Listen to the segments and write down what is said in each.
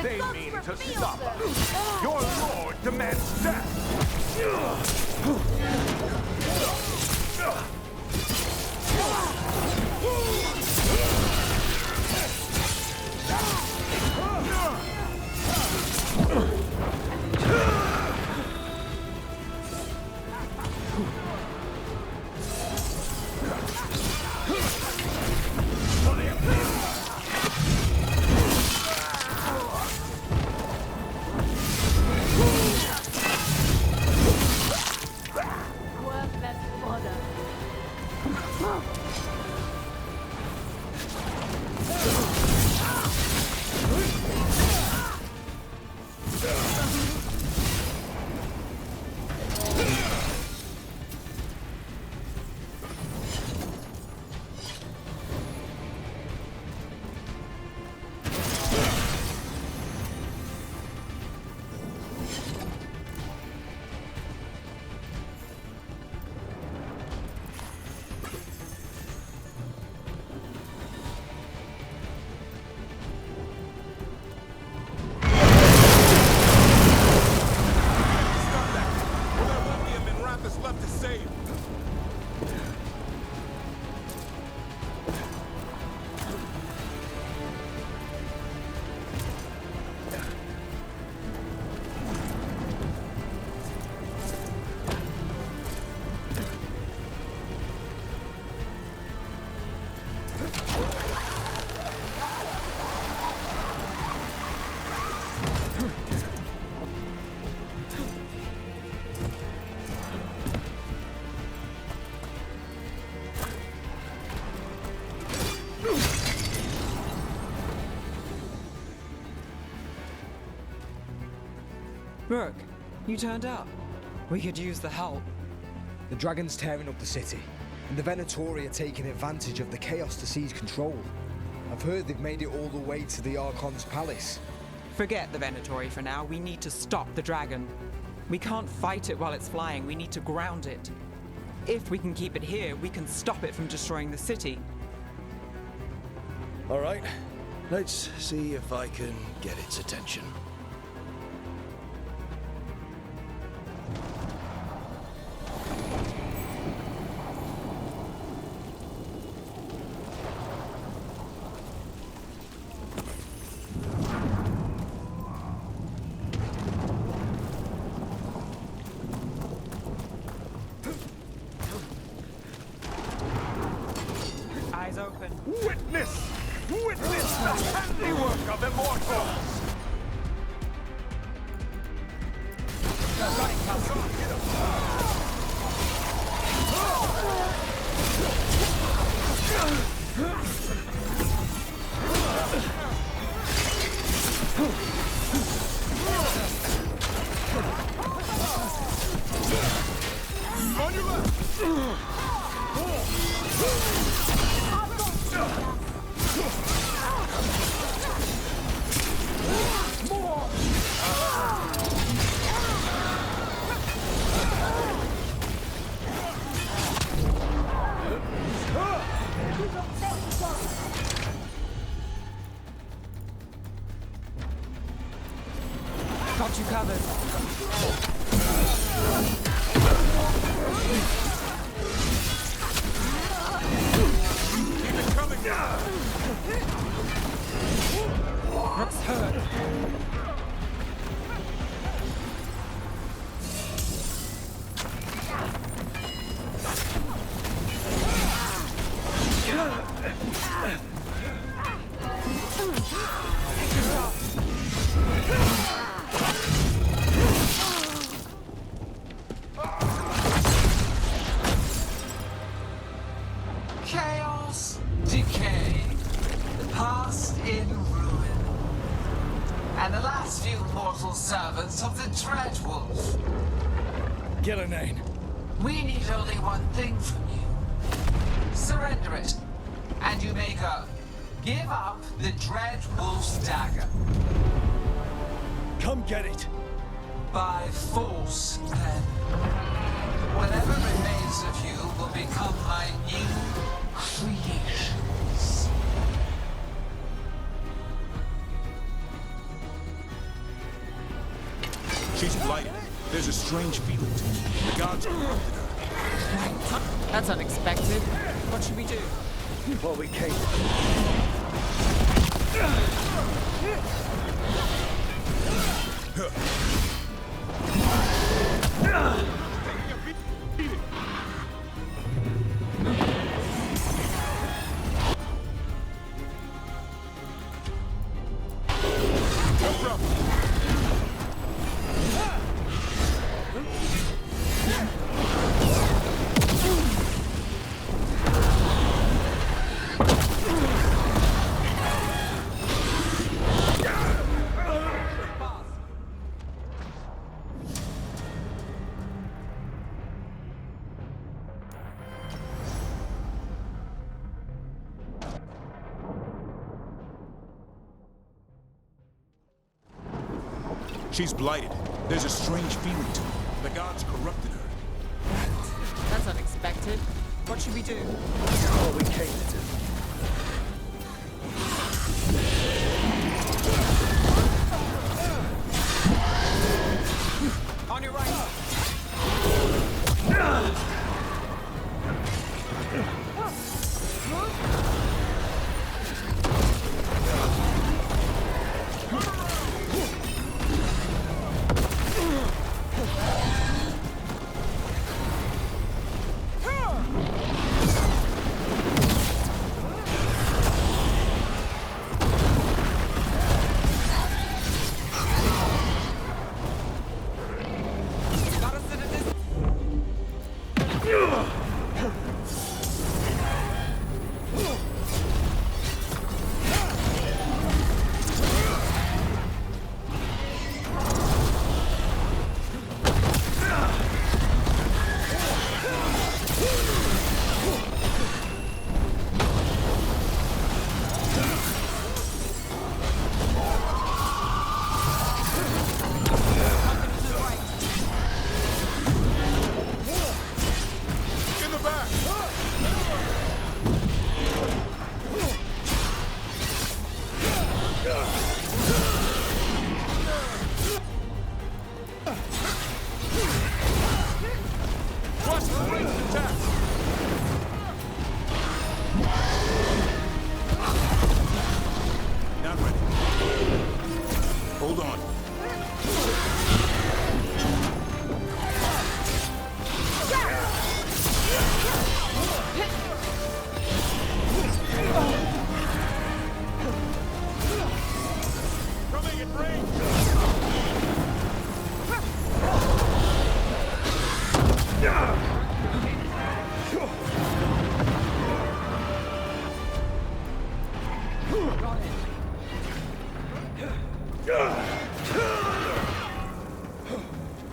They mean to stop us. Your lord demands death. Brooke, you turned up. We could use the help. The dragon's tearing up the city, and the Venatori are taking advantage of the chaos to seize control. I've heard they've made it all the way to the Archon's palace. Forget the Venatori for now. We need to stop the dragon. We can't fight it while it's flying. We need to ground it. If we can keep it here, we can stop it from destroying the city. All right, let's see if I can get its attention. Eyes open. Witness! Witness the handiwork of immortals! On your left! Got you covered. Keep it coming! Brooke's hurt. Chaos, decay, the past in ruin, and the last few mortal servants of the Dreadwolf. Gillenane. We need only one thing from you. Surrender it, and you may go. Give up the Dreadwolf's dagger. Come get it. By force, then. Whatever remains of you will become my new creations. She's blighted. There's a strange feeling to her. The gods corrupted her. That's unexpected. What should we do? What we came to. She's blighted. There's a strange feeling to her. The gods corrupted her. That's unexpected. What should we do? What we came to do. On your right.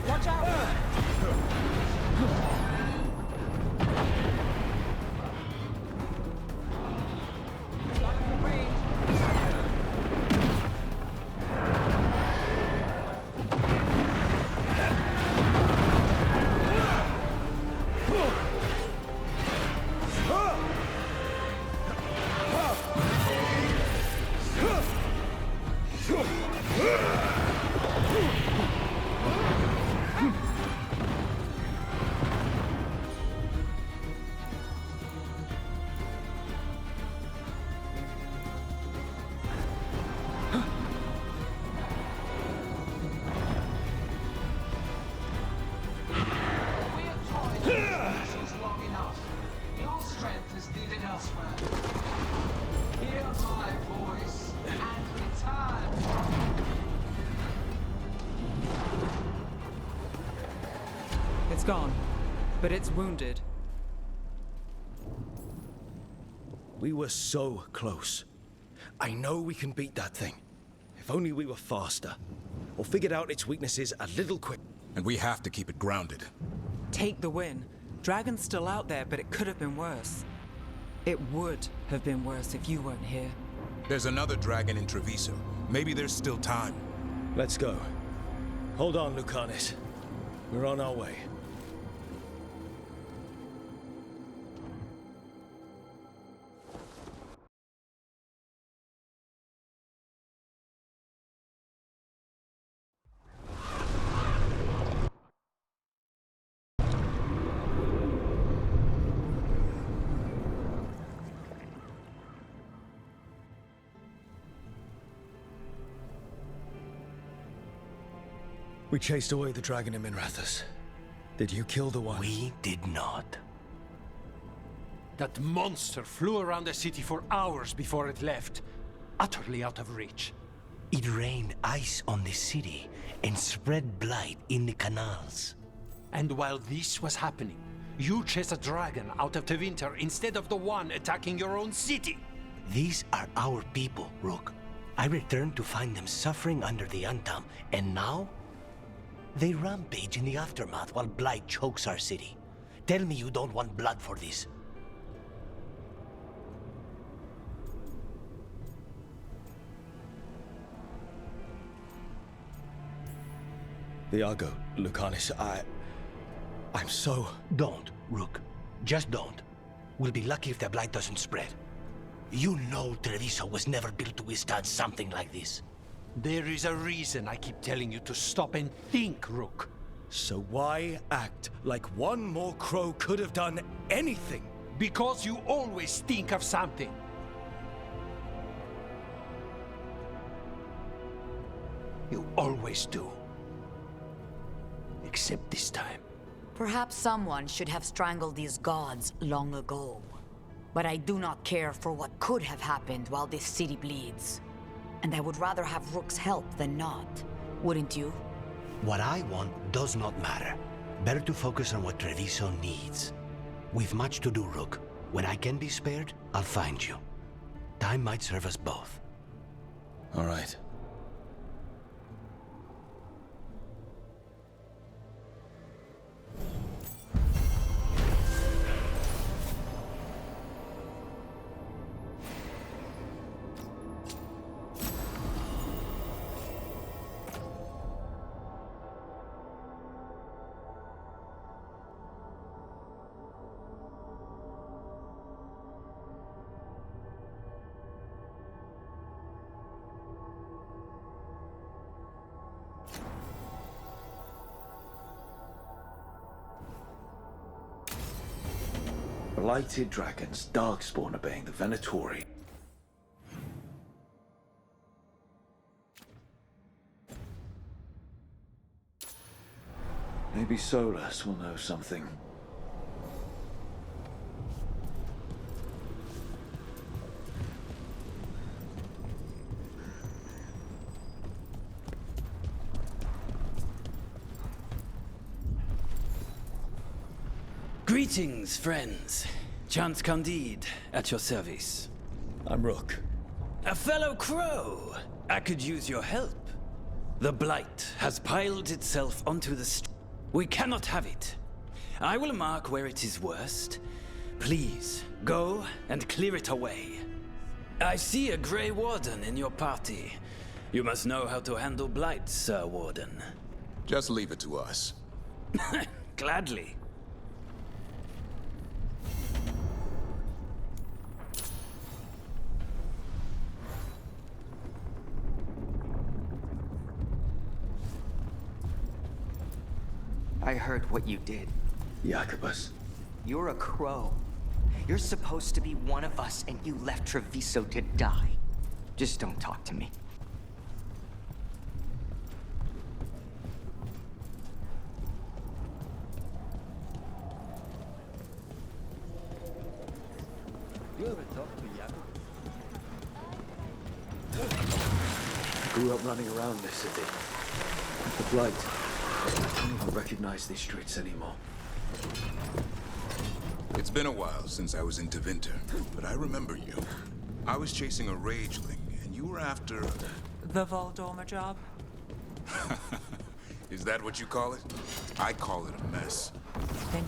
Watch out! It's gone, but it's wounded. We were so close. I know we can beat that thing. If only we were faster. Or figured out its weaknesses a little quick. And we have to keep it grounded. Take the win. Dragon's still out there, but it could have been worse. It would have been worse if you weren't here. There's another dragon in Treviso. Maybe there's still time. Let's go. Hold on, Lucanis. We're on our way. We chased away the dragon in Minrathous. Did you kill the one? We did not. That monster flew around the city for hours before it left, utterly out of reach. It rained ice on the city and spread blight in the canals. And while this was happening, you chased a dragon out of the winter instead of the one attacking your own city. These are our people, Rook. I returned to find them suffering under the Untom, and now? They rampage in the aftermath while blight chokes our city. Tell me you don't want blood for this. The Argo, Lucanis, I'm so... Don't, Rook. Just don't. We'll be lucky if the blight doesn't spread. You know Treviso was never built to withstand something like this. There is a reason I keep telling you to stop and think, Rook. So why act like one more crow could have done anything? Because you always think of something. You always do. Except this time. Perhaps someone should have strangled these gods long ago. But I do not care for what could have happened while this city bleeds. And I would rather have Rook's help than not. Wouldn't you? What I want does not matter. Better to focus on what Treviso needs. We've much to do, Rook. When I can be spared, I'll find you. Time might serve us both. All right. Blighted dragons, darkspawn obeying the Venatori. Maybe Solus will know something. Greetings, friends. Chance Candide, at your service. I'm Rook. A fellow crow! I could use your help. The blight has piled itself onto the We cannot have it. I will mark where it is worst. Please, go and clear it away. I see a Grey Warden in your party. You must know how to handle blight, Sir Warden. Just leave it to us. Gladly. I heard what you did. Jacobus. You're a crow. You're supposed to be one of us, and you left Treviso to die. Just don't talk to me. You ever talk to Jacob? I grew up running around this city. The blight. I don't even recognize these streets anymore. It's been a while since I was in Tevinter, but I remember you. I was chasing a rageling, and you were after... The Voldorma job? Is that what you call it? I call it a mess. Then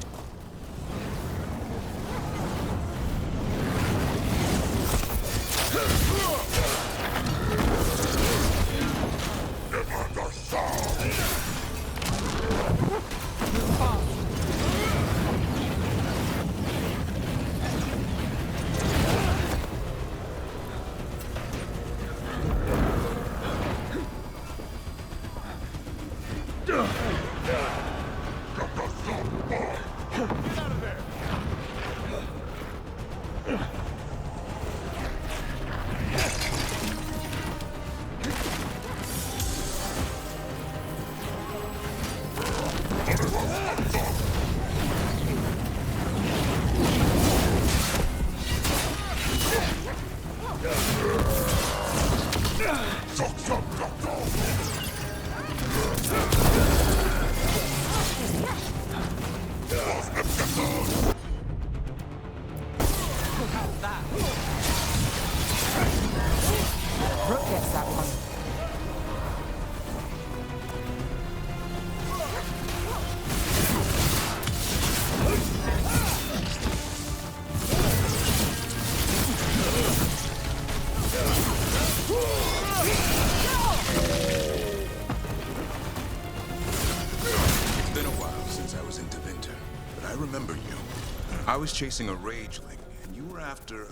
I was chasing a rageling, and you were after...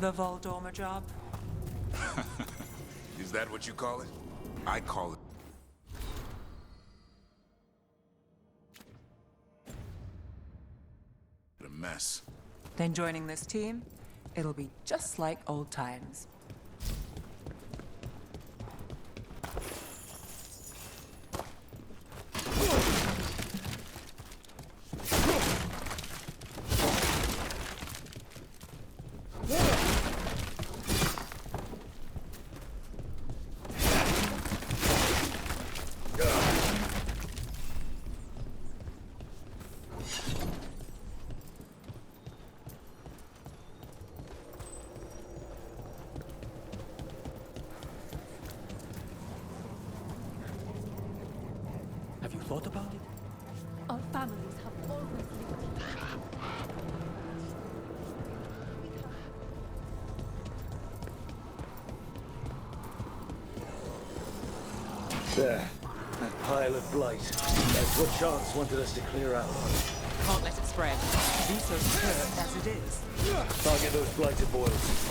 The Voldorma job? Is that what you call it? I call it... a mess. Then joining this team, it'll be just like old times. Have you thought about it? Our families have always lived here. There. That pile of blight. That's what Chance wanted us to clear out. Can't let it spread. Viso's hurt as it is. Target those blighted boils.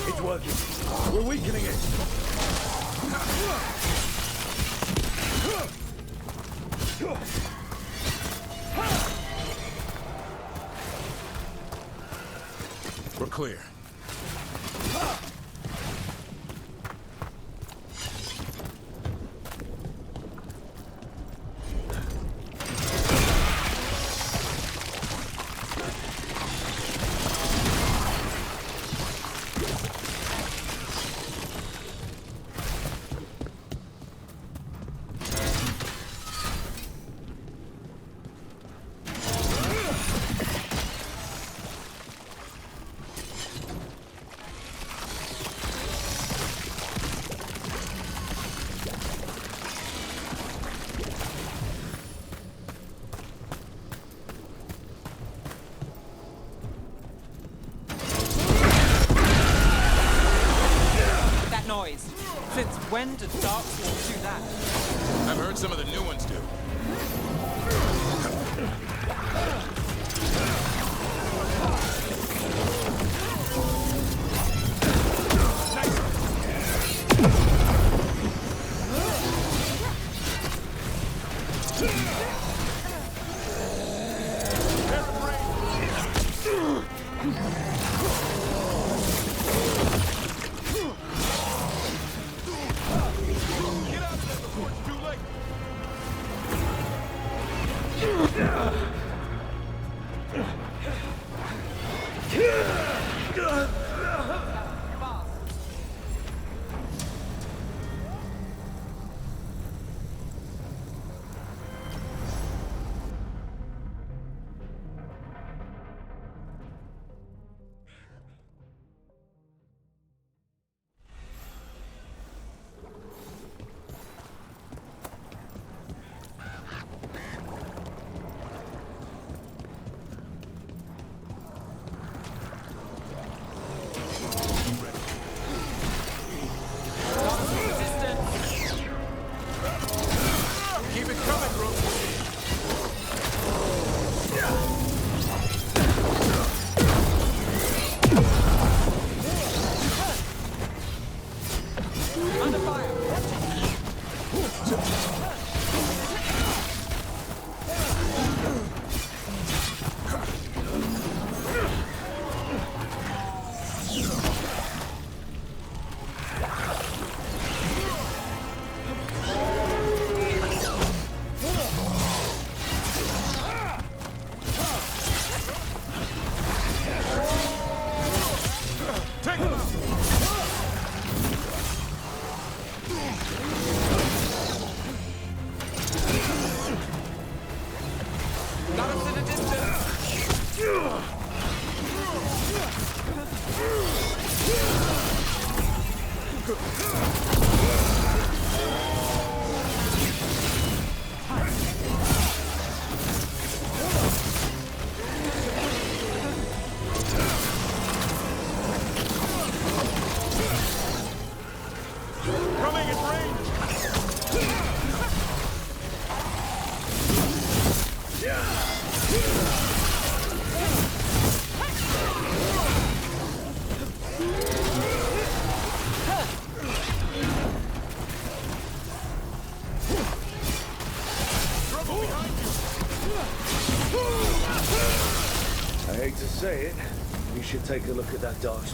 It's working. We're weakening it. We're clear. Noise. Since when did Dark Souls do that? I've heard some of the new ones do. I hate to say it, you should take a look at that darkspawn.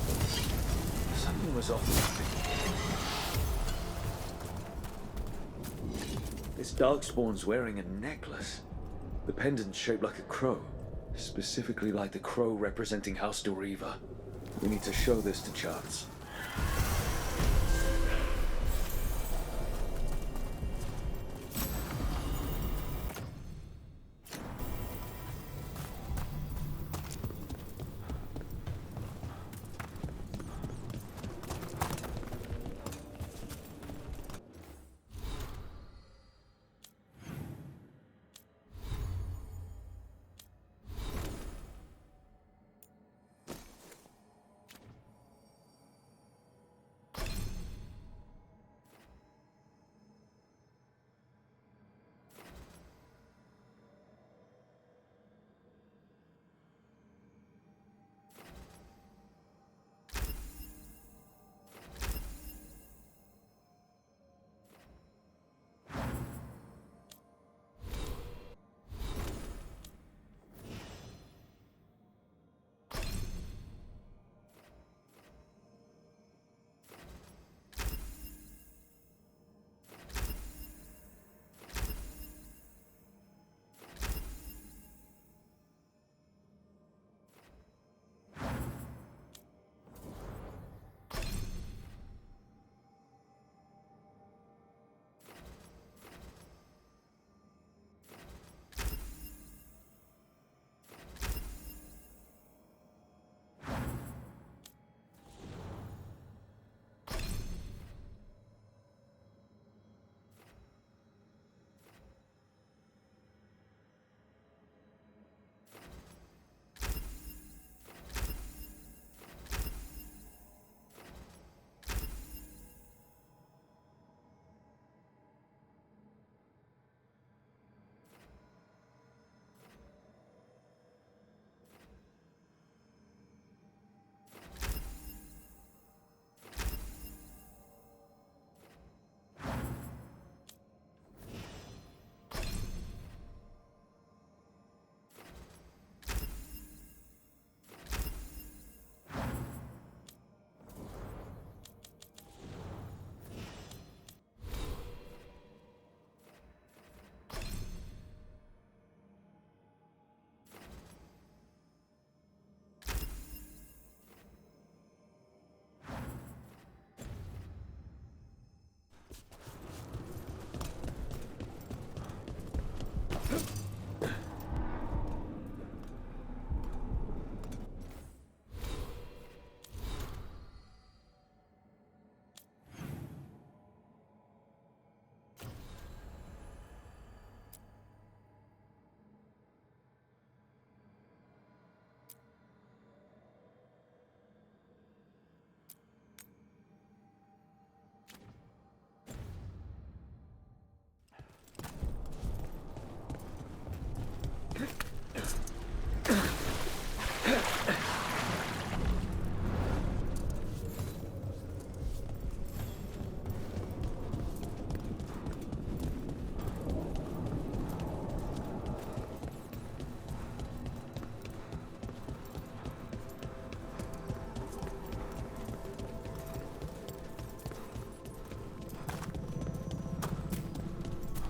Something was off. This darkspawn's wearing a necklace. The pendant's shaped like a crow, specifically like the crow representing House Doriva. We need to show this to Charles.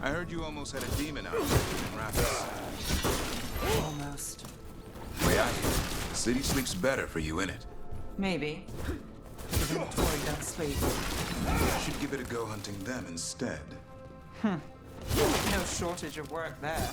I heard you almost had a demon out there in Raphis. Almost. Way out here. The city sleeps better for you, innit? Maybe. The Venatori don't sleep. I should give it a go hunting them instead. No shortage of work there.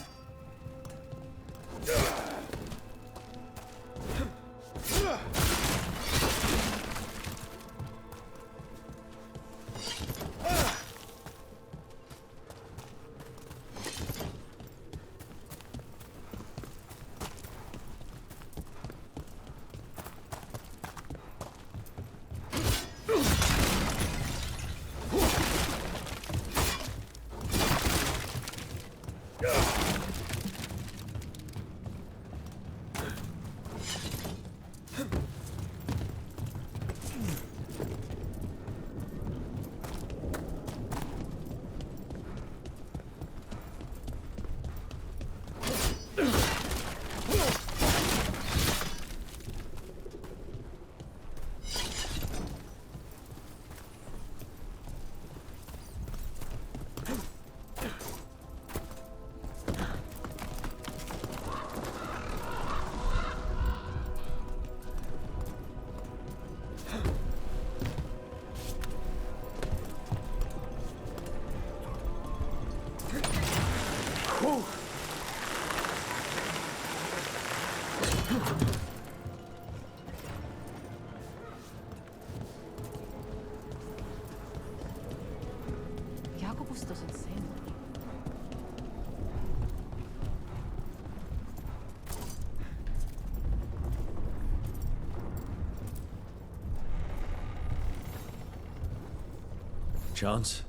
chance.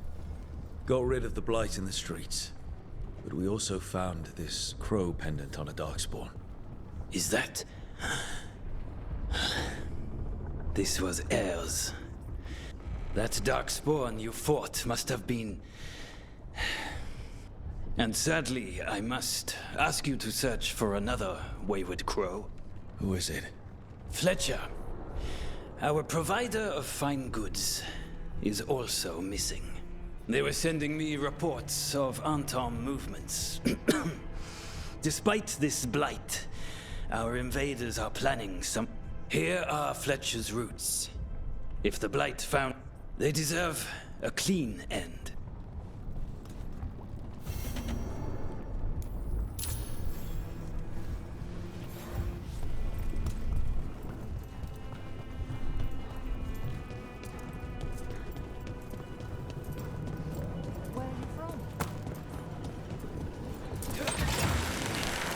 Got rid of the blight in the streets. But we also found this crow pendant on a darkspawn. Is that... This was Ayers. That darkspawn you fought must have been... And sadly, I must ask you to search for another wayward crow. Who is it? Fletcher, our provider of fine goods, is also missing. They were sending me reports of Anton movements. Despite this blight, our invaders are planning some... Here are Fletcher's roots. If the blight found... They deserve a clean end.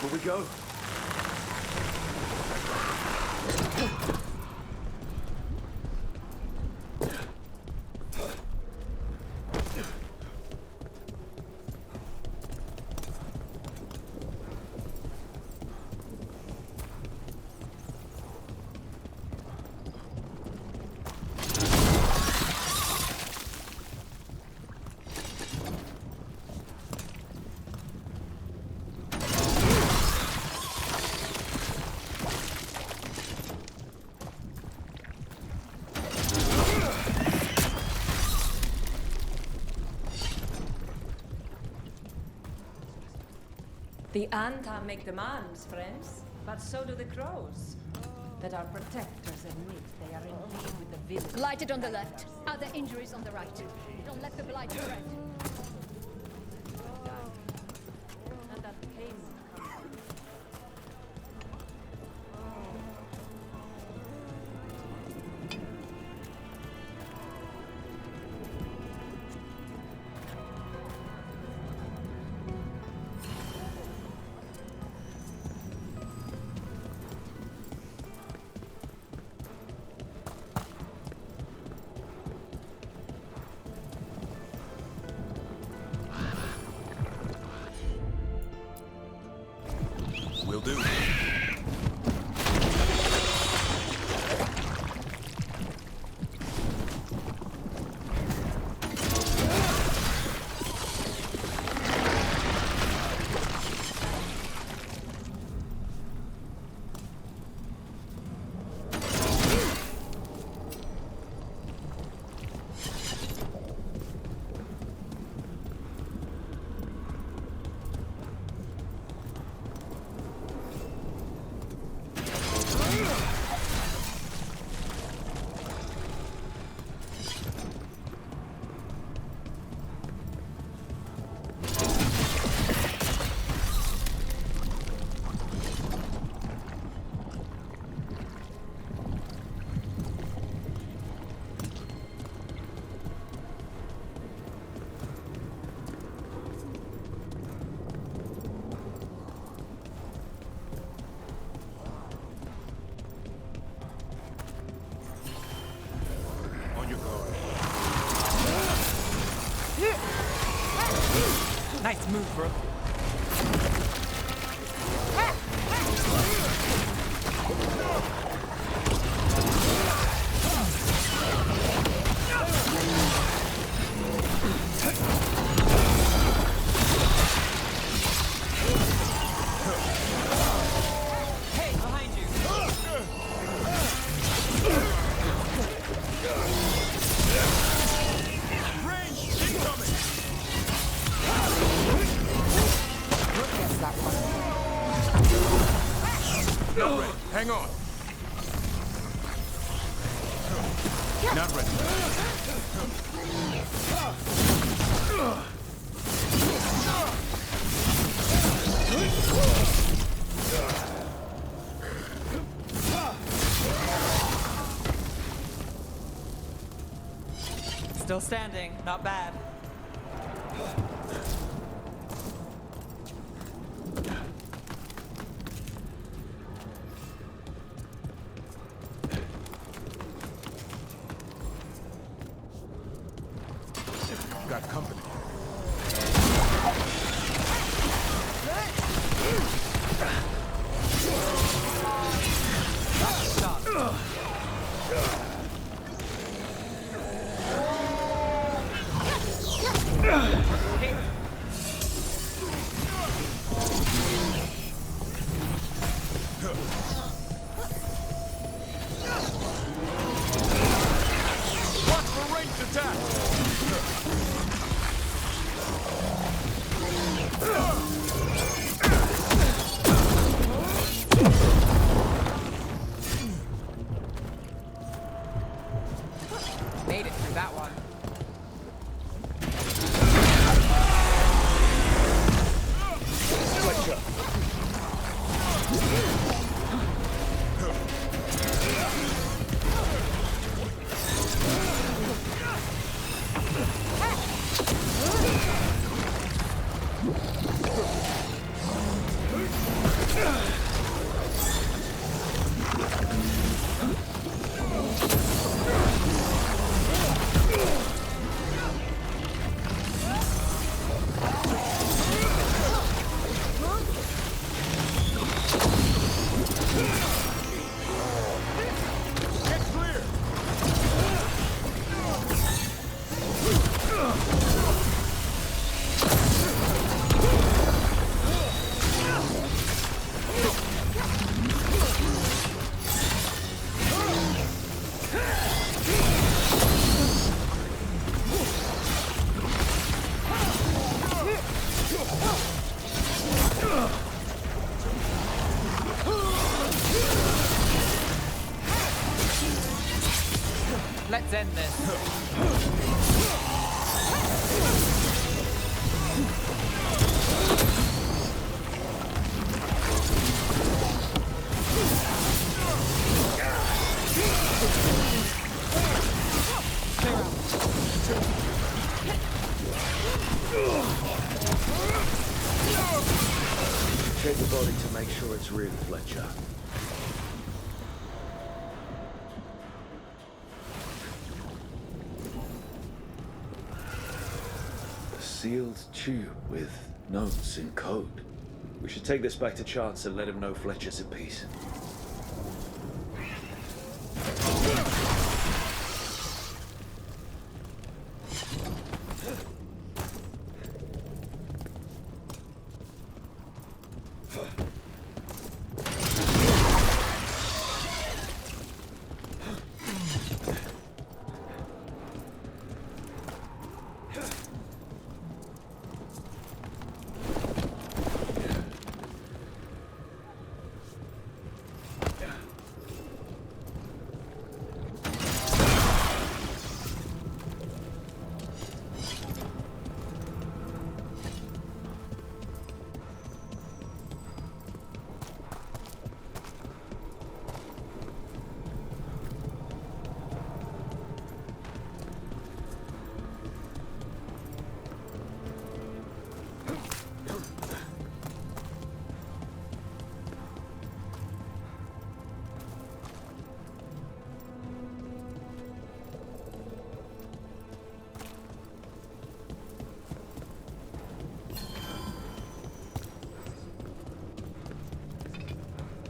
Will we go? The Anta make demands, friends, but so do the crows. That our protectors admit they are in league with the village. Blighted on the left, other injuries on the right. Don't let the blight spread. And that pain comes from Will do. Nice move, bro. Hey, behind you! Range incoming! Not ready. Hang on. Not ready. Still standing, not bad. Let's end this. Check the body to make sure it's really Fletcher. A sealed tube with notes in code. We should take this back to Chance and let him know Fletcher's in peace.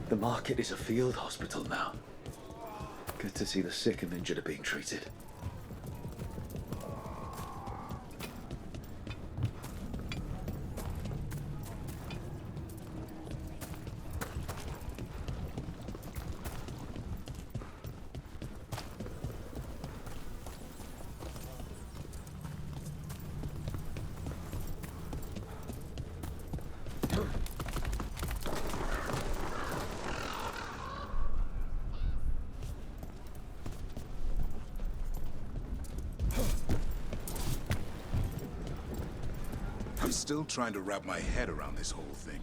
The market is a field hospital now. Good to see the sick and injured are being treated. I'm still trying to wrap my head around this whole thing.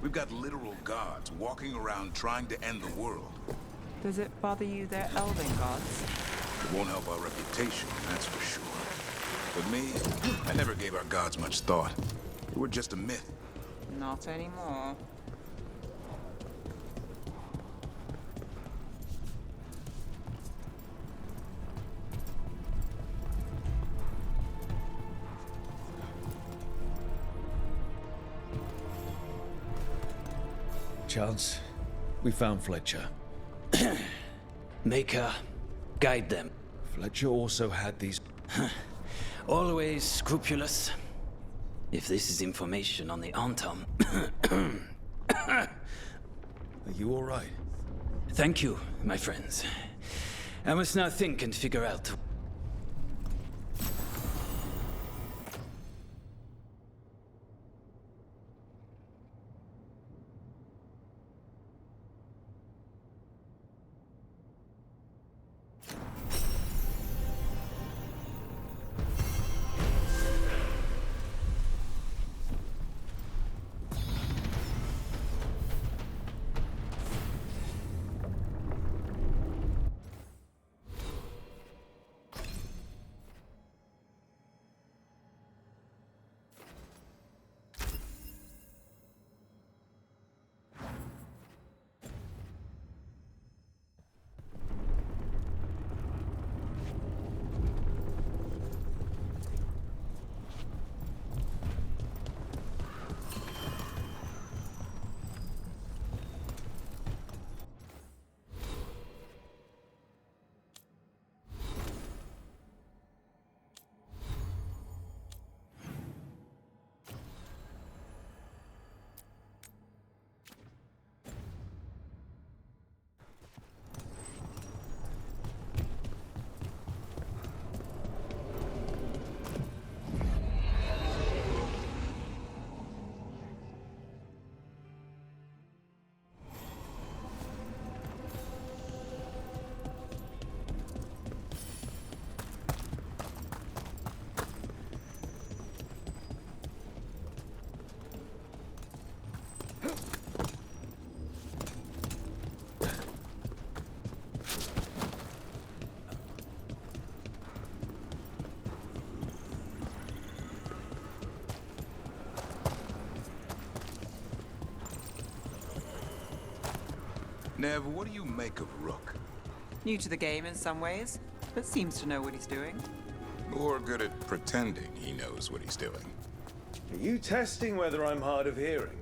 We've got literal gods walking around trying to end the world. Does it bother you they're elven gods? It won't help our reputation, that's for sure. But me, I never gave our gods much thought. They were just a myth. Not anymore. Chance, we found Fletcher. Maker, guide them. Fletcher also had these... Always scrupulous. If this is information on the Antam... Are you all right? Thank you, my friends. I must now think and figure out... Nev, what do you make of Rook? New to the game in some ways, but seems to know what he's doing. Or good at pretending he knows what he's doing. Are you testing whether I'm hard of hearing?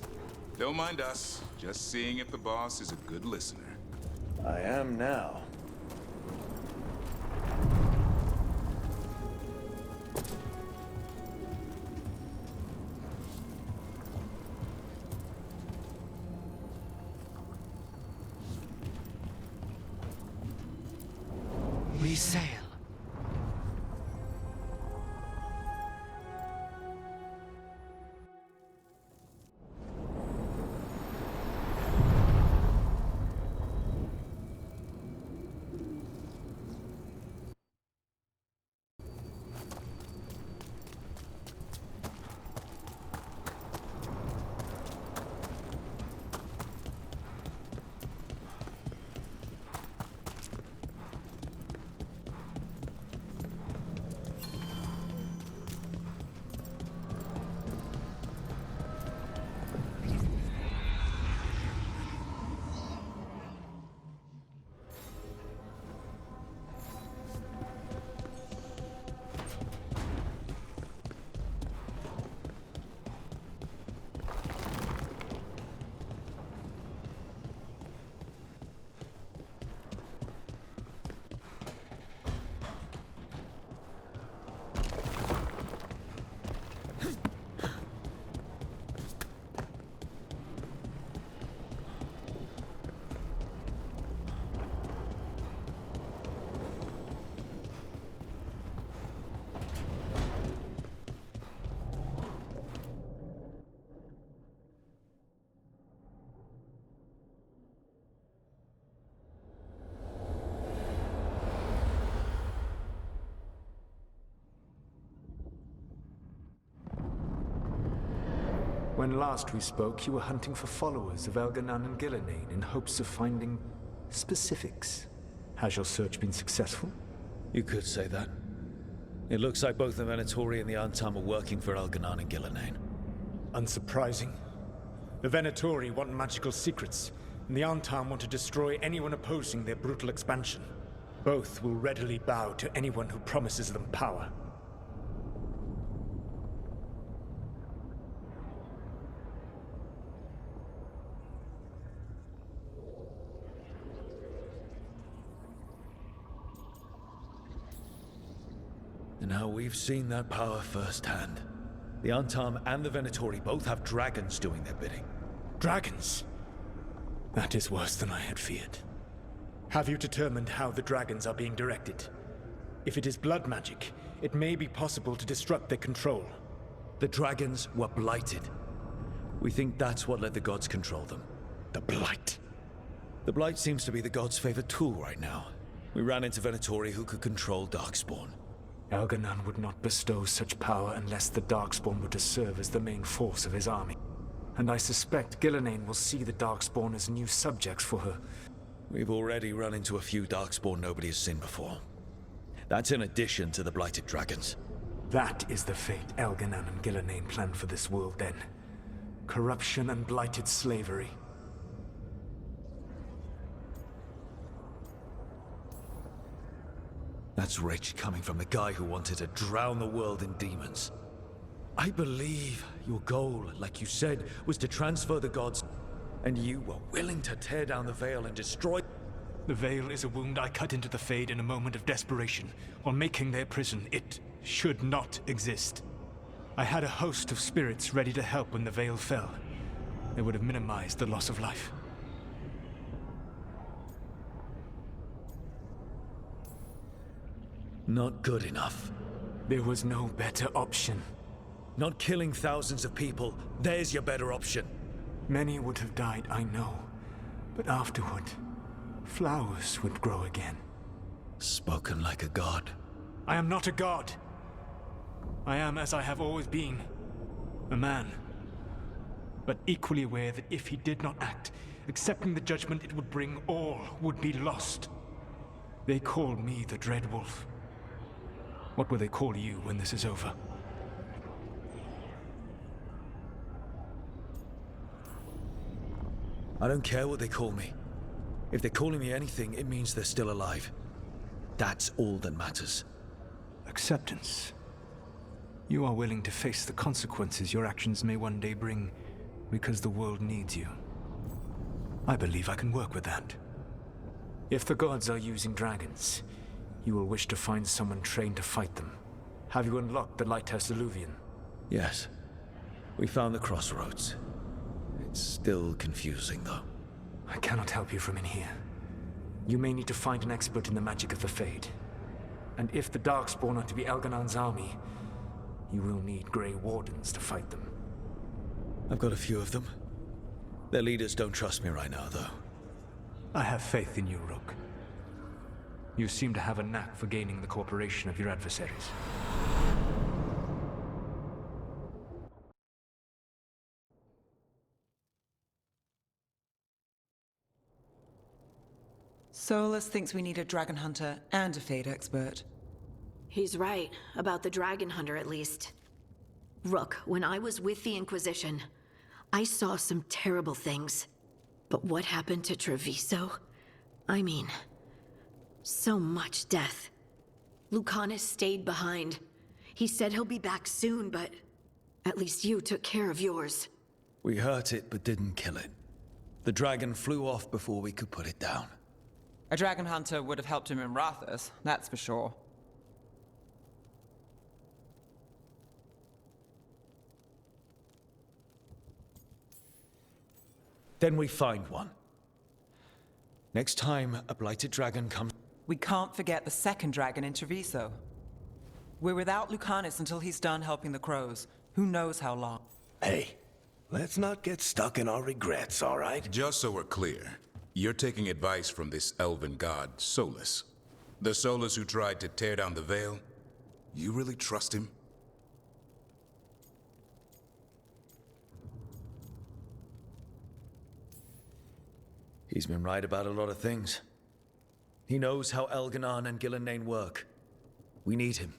Don't mind us. Just seeing if the boss is a good listener. I am now. We sail. When last we spoke, you were hunting for followers of Elganan and Gillenane in hopes of finding specifics. Has your search been successful? You could say that. It looks like both the Venatori and the Antam are working for Elganan and Gillenane. Unsurprising. The Venatori want magical secrets, and the Antam want to destroy anyone opposing their brutal expansion. Both will readily bow to anyone who promises them power. And now we've seen that power firsthand. The Antam and the Venatori both have dragons doing their bidding. Dragons? That is worse than I had feared. Have you determined how the dragons are being directed? If it is blood magic, it may be possible to disrupt their control. The dragons were blighted. We think that's what let the gods control them. The Blight? The Blight seems to be the gods' favorite tool right now. We ran into Venatori who could control Darkspawn. Elganan would not bestow such power unless the Darkspawn were to serve as the main force of his army. And I suspect Gillenane will see the Darkspawn as new subjects for her. We've already run into a few Darkspawn nobody has seen before. That's in addition to the blighted dragons. That is the fate Elganan and Gillenane planned for this world then. Corruption and blighted slavery. That's rich coming from the guy who wanted to drown the world in demons. I believe your goal, like you said, was to transfer the gods, and you were willing to tear down the Veil and destroy... The Veil is a wound I cut into the Fade in a moment of desperation, while making their prison. It should not exist. I had a host of spirits ready to help when the Veil fell. They would have minimized the loss of life. Not good enough. There was no better option. Not killing thousands of people, there's your better option. Many would have died, I know. But afterward, flowers would grow again. Spoken like a god. I am not a god. I am as I have always been. A man. But equally aware that if he did not act, accepting the judgment it would bring, all would be lost. They call me the Dread Wolf. What will they call you when this is over? I don't care what they call me. If they're calling me anything, it means they're still alive. That's all that matters. Acceptance. You are willing to face the consequences your actions may one day bring because the world needs you. I believe I can work with that. If the gods are using dragons, you will wish to find someone trained to fight them. Have you unlocked the Lighthouse Illuvian? Yes. We found the crossroads. It's still confusing, though. I cannot help you from in here. You may need to find an expert in the magic of the Fade. And if the Darkspawn are to be Elganon's army, you will need Grey Wardens to fight them. I've got a few of them. Their leaders don't trust me right now, though. I have faith in you, Rook. You seem to have a knack for gaining the cooperation of your adversaries. Solus thinks we need a dragon hunter and a Fade expert. He's right, about the dragon hunter at least. Rook, when I was with the Inquisition, I saw some terrible things. But what happened to Treviso? I mean, so much death. Lucanus stayed behind. He said he'll be back soon, but at least you took care of yours. We hurt it, but didn't kill it. The dragon flew off before we could put it down. A dragon hunter would have helped him in Rathus, that's for sure. Then we find one. Next time a blighted dragon comes... We can't forget the second dragon in Treviso. We're without Lucanus until he's done helping the crows. Who knows how long? Hey, let's not get stuck in our regrets, all right? Just so we're clear, you're taking advice from this elven god, Solus. The Solus who tried to tear down the Veil? You really trust him? He's been right about a lot of things. He knows how Elganon and Gillenane work. We need him.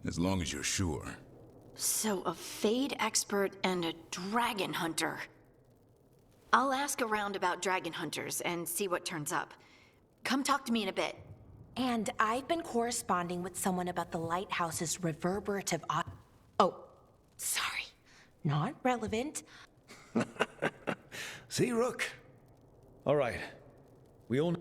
As long as you're sure. So a Fade expert and a dragon hunter. I'll ask around about dragon hunters and see what turns up. Come talk to me in a bit. And I've been corresponding with someone about the lighthouse's reverberative Oh, sorry. Not relevant. See, Rook? All right. We all...